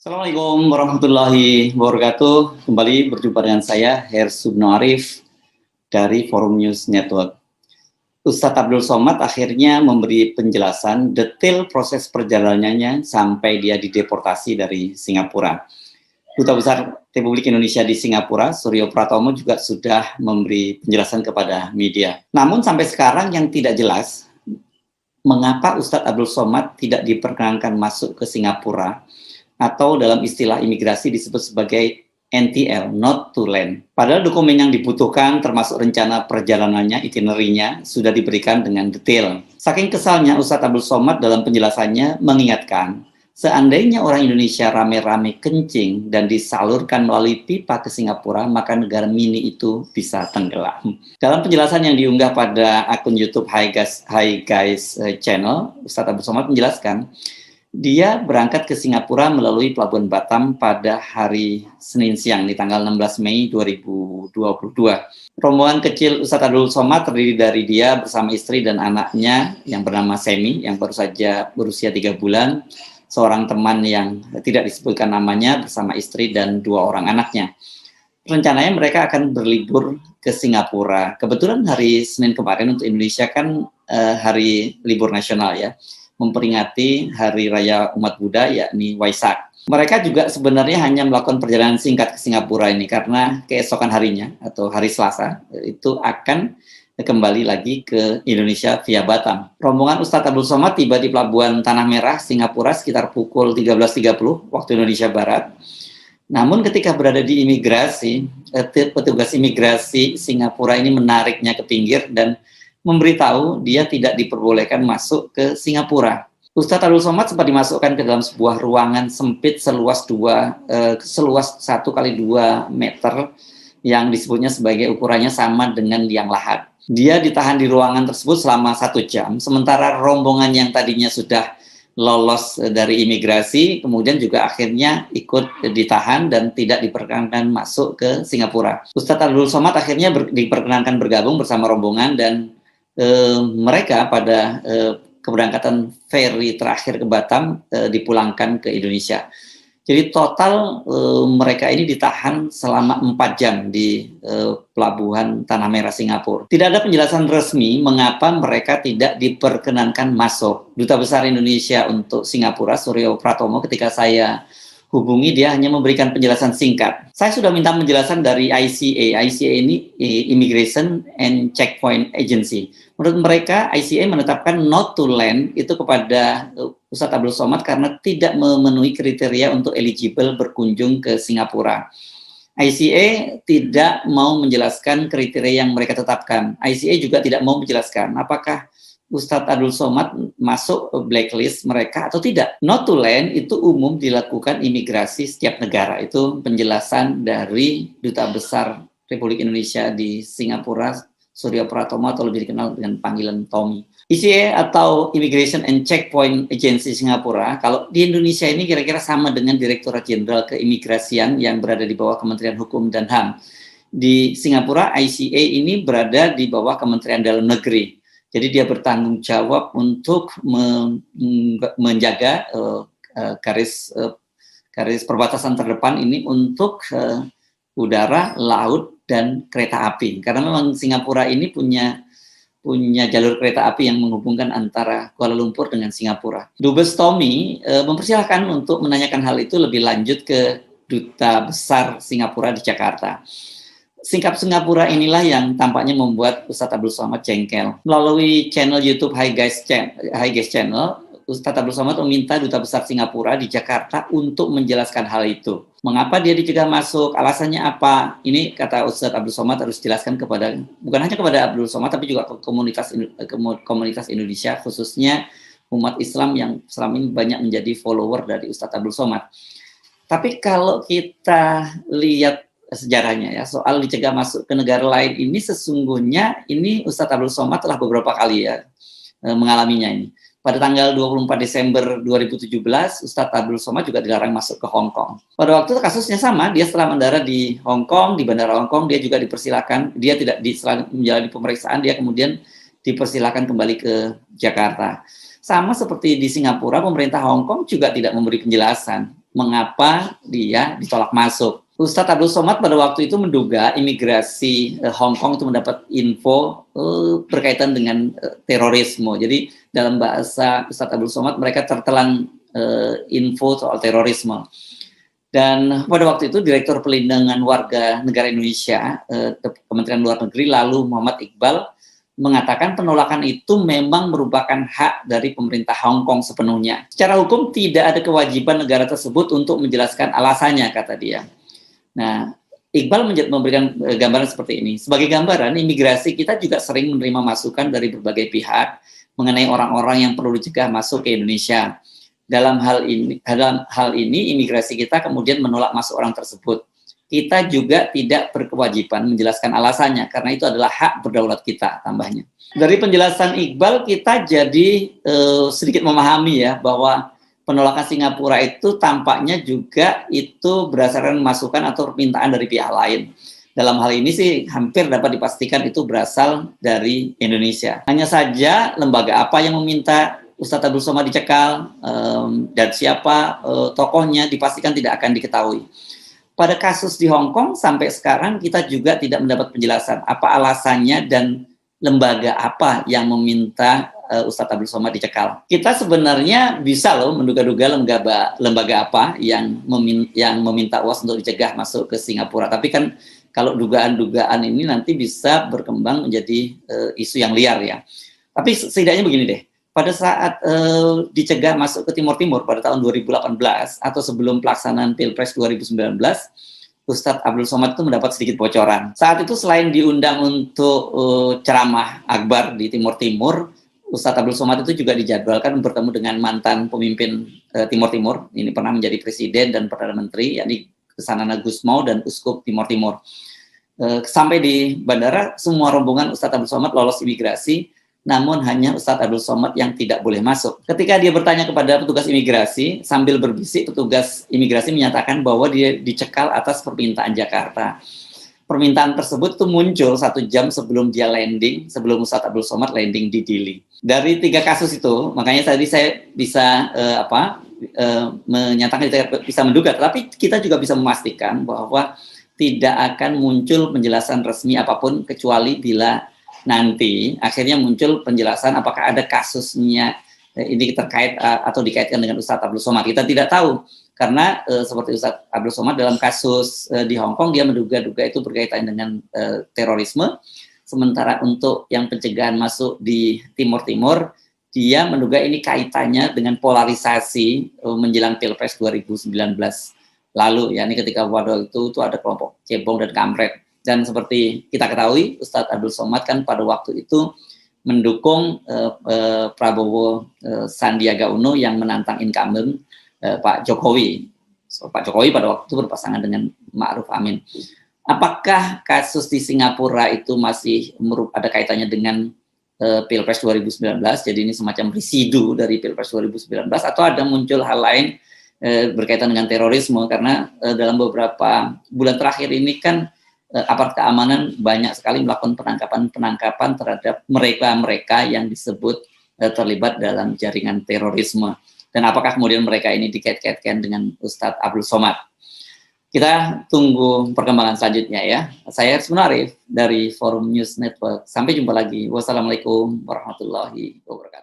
Assalamualaikum warahmatullahi wabarakatuh. Kembali berjumpa dengan saya, Hersubno Arif, dari Forum News Network. Ustadz Abdul Somad akhirnya memberi penjelasan detail proses perjalanannya sampai dia dideportasi dari Singapura. Duta Besar Republik Indonesia di Singapura, Suryo Pratomo, juga sudah memberi penjelasan kepada media. Namun sampai sekarang yang tidak jelas, mengapa Ustadz Abdul Somad tidak diperkenankan masuk ke Singapura, atau dalam istilah imigrasi disebut sebagai NTL, not to land. Padahal dokumen yang dibutuhkan termasuk rencana perjalanannya, itinerary-nya sudah diberikan dengan detail. Saking kesalnya Ustadz Abdul Somad dalam penjelasannya mengingatkan, seandainya orang Indonesia rame-rame kencing dan disalurkan melalui pipa ke Singapura, maka negara mini itu bisa tenggelam. Dalam penjelasan yang diunggah pada akun YouTube Hi Guys Channel, Ustadz Abdul Somad menjelaskan, dia berangkat ke Singapura melalui Pelabuhan Batam pada hari Senin siang di tanggal 16 Mei 2022. Rombongan kecil Ustadz Abdul Somad terdiri dari dia bersama istri dan anaknya yang bernama Semi yang baru saja berusia 3 bulan, seorang teman yang tidak disebutkan namanya bersama istri dan 2 orang anaknya. Rencananya mereka akan berlibur ke Singapura. Kebetulan hari Senin kemarin untuk Indonesia kan hari libur nasional ya, memperingati Hari Raya Umat Buddha yakni Waisak. Mereka juga sebenarnya hanya melakukan perjalanan singkat ke Singapura ini karena keesokan harinya atau hari Selasa itu akan kembali lagi ke Indonesia via Batam. Rombongan Ustadz Abdul Somad tiba di Pelabuhan Tanah Merah, Singapura sekitar pukul 13.30 waktu Indonesia Barat. Namun ketika berada di imigrasi, petugas imigrasi Singapura ini menariknya ke pinggir dan memberitahu dia tidak diperbolehkan masuk ke Singapura. Ustadz Abdul Somad sempat dimasukkan ke dalam sebuah ruangan sempit seluas 1 kali 2 meter yang disebutnya sebagai ukurannya sama dengan liang lahat. Dia ditahan di ruangan tersebut selama 1 jam, sementara rombongan yang tadinya sudah lolos dari imigrasi kemudian juga akhirnya ikut ditahan dan tidak diperkenankan masuk ke Singapura. Ustadz Abdul Somad akhirnya diperkenankan bergabung bersama rombongan dan mereka pada keberangkatan ferry terakhir ke Batam dipulangkan ke Indonesia. Jadi total mereka ini ditahan selama 4 jam di Pelabuhan Tanah Merah Singapura. Tidak ada penjelasan resmi mengapa mereka tidak diperkenankan masuk. Duta Besar Indonesia untuk Singapura, Suryo Pratomo, ketika saya hubungi, dia hanya memberikan penjelasan singkat. Saya sudah minta penjelasan dari ICA. ICA ini Immigration and Checkpoint Agency. Menurut mereka, ICA menetapkan not to land itu kepada Ustadz Abdul Somad karena tidak memenuhi kriteria untuk eligible berkunjung ke Singapura. ICA tidak mau menjelaskan kriteria yang mereka tetapkan. ICA juga tidak mau menjelaskan apakah Ustadz Abdul Somad masuk blacklist mereka atau tidak. Not to land itu umum dilakukan imigrasi setiap negara. Itu penjelasan dari Duta Besar Republik Indonesia di Singapura, Suryo Pratomo, atau lebih dikenal dengan panggilan Tommy. ICA atau Immigration and Checkpoint Agency Singapura, kalau di Indonesia ini kira-kira sama dengan Direktorat Jenderal Keimigrasian yang berada di bawah Kementerian Hukum dan HAM. Di Singapura, ICA ini berada di bawah Kementerian Dalam Negeri. Jadi dia bertanggung jawab untuk menjaga garis perbatasan terdepan ini untuk udara, laut, dan kereta api. Karena memang Singapura ini punya jalur kereta api yang menghubungkan antara Kuala Lumpur dengan Singapura. Dubes Tommy mempersilahkan untuk menanyakan hal itu lebih lanjut ke Duta Besar Singapura di Jakarta. Sikap Singapura inilah yang tampaknya membuat Ustadz Abdul Somad jengkel. Melalui channel YouTube Hi Guys Channel, Ustadz Abdul Somad meminta Duta Besar Singapura di Jakarta untuk menjelaskan hal itu. Mengapa dia dicegah masuk? Alasannya apa? Ini kata Ustadz Abdul Somad harus dijelaskan bukan hanya kepada Abdul Somad, tapi juga ke komunitas Indonesia, khususnya umat Islam yang selama ini banyak menjadi follower dari Ustadz Abdul Somad. Tapi kalau kita lihat sejarahnya ya, soal dicegah masuk ke negara lain ini sesungguhnya ini Ustadz Abdul Somad telah beberapa kali ya mengalaminya ini. Pada tanggal 24 Desember 2017, Ustadz Abdul Somad juga dilarang masuk ke Hong Kong. Pada waktu itu kasusnya sama, dia setelah mendarat di Hong Kong, di Bandara Hong Kong, dia juga dipersilakan, dia tidak menjalani pemeriksaan, dia kemudian dipersilakan kembali ke Jakarta. Sama seperti di Singapura, pemerintah Hong Kong juga tidak memberi penjelasan. mengapa dia ditolak masuk. Ustadz Abdul Somad pada waktu itu menduga imigrasi Hong Kong itu mendapat info berkaitan dengan terorisme. Jadi dalam bahasa Ustadz Abdul Somad mereka tertelan info soal terorisme. Dan pada waktu itu Direktur Pelindungan Warga Negara Indonesia, Kementerian Luar Negeri, lalu Muhammad Iqbal, mengatakan penolakan itu memang merupakan hak dari pemerintah Hong Kong sepenuhnya. Secara hukum tidak ada kewajiban negara tersebut untuk menjelaskan alasannya, kata dia. Nah, Iqbal memberikan gambaran seperti ini. Sebagai gambaran, imigrasi kita juga sering menerima masukan dari berbagai pihak mengenai orang-orang yang perlu dicegah masuk ke Indonesia. Dalam hal ini, imigrasi kita kemudian menolak masuk orang tersebut. Kita juga tidak berkewajiban menjelaskan alasannya, karena itu adalah hak berdaulat kita, tambahnya. Dari penjelasan Iqbal, kita jadi sedikit memahami ya, bahwa penolakan Singapura itu tampaknya juga itu berdasarkan masukan atau permintaan dari pihak lain. Dalam hal ini sih hampir dapat dipastikan itu berasal dari Indonesia. Hanya saja lembaga apa yang meminta Ustadz Abdul Somad dicekal dan siapa tokohnya dipastikan tidak akan diketahui. Pada kasus di Hong Kong sampai sekarang kita juga tidak mendapat penjelasan apa alasannya dan lembaga apa yang meminta Ustadz Abdul Somad dicekal. Kita sebenarnya bisa loh menduga-duga lembaga apa yang meminta UAS untuk dicegah masuk ke Singapura. Tapi kan kalau dugaan-dugaan ini nanti bisa berkembang menjadi isu yang liar ya. Tapi setidaknya begini deh. Pada saat dicegah masuk ke Timur Timur pada tahun 2018 atau sebelum pelaksanaan Pilpres 2019, Ustadz Abdul Somad itu mendapat sedikit bocoran. Saat itu selain diundang untuk ceramah akbar di Timur Timur, Ustadz Abdul Somad itu juga dijadwalkan bertemu dengan mantan pemimpin Timur Timur. Ini pernah menjadi presiden dan perdana menteri, yakni Sanana Gusmao dan Uskup Timur Timur. Sampai di bandara, semua rombongan Ustadz Abdul Somad lolos imigrasi, namun hanya Ustadz Abdul Somad yang tidak boleh masuk. Ketika dia bertanya kepada petugas imigrasi, sambil berbisik, petugas imigrasi menyatakan bahwa dia dicekal atas permintaan Jakarta. Permintaan tersebut tuh muncul 1 jam sebelum dia landing, sebelum Ustadz Abdul Somad landing di Dili. Dari 3 kasus itu, makanya tadi saya bisa menyatakan, bisa menduga, tapi kita juga bisa memastikan bahwa tidak akan muncul penjelasan resmi apapun kecuali bila nanti akhirnya muncul penjelasan apakah ada kasusnya ini terkait atau dikaitkan dengan Ustadz Abdul Somad. Kita tidak tahu karena seperti Ustadz Abdul Somad dalam kasus di Hong Kong dia menduga-duga itu berkaitan dengan terorisme, sementara untuk yang pencegahan masuk di Timur Timur dia menduga ini kaitannya dengan polarisasi menjelang Pilpres 2019 lalu, ya ini ketika waktu itu ada kelompok cebong dan kampret. Dan seperti kita ketahui, Ustadz Abdul Somad kan pada waktu itu mendukung Prabowo Sandiaga Uno yang menantang incumbent Pak Jokowi. Pak Jokowi pada waktu itu berpasangan dengan Ma'ruf Amin. Apakah kasus di Singapura itu masih ada kaitannya dengan Pilpres 2019? Jadi ini semacam residu dari Pilpres 2019 atau ada muncul hal lain berkaitan dengan terorisme? Karena dalam beberapa bulan terakhir ini kan aparat keamanan banyak sekali melakukan penangkapan terhadap mereka yang disebut terlibat dalam jaringan terorisme. Dan apakah kemudian mereka ini dikait-kaitkan dengan Ustadz Abdul Somad? Kita tunggu perkembangan selanjutnya ya. Saya Hersubno Arif dari Forum News Network. Sampai jumpa lagi. Wassalamualaikum warahmatullahi wabarakatuh.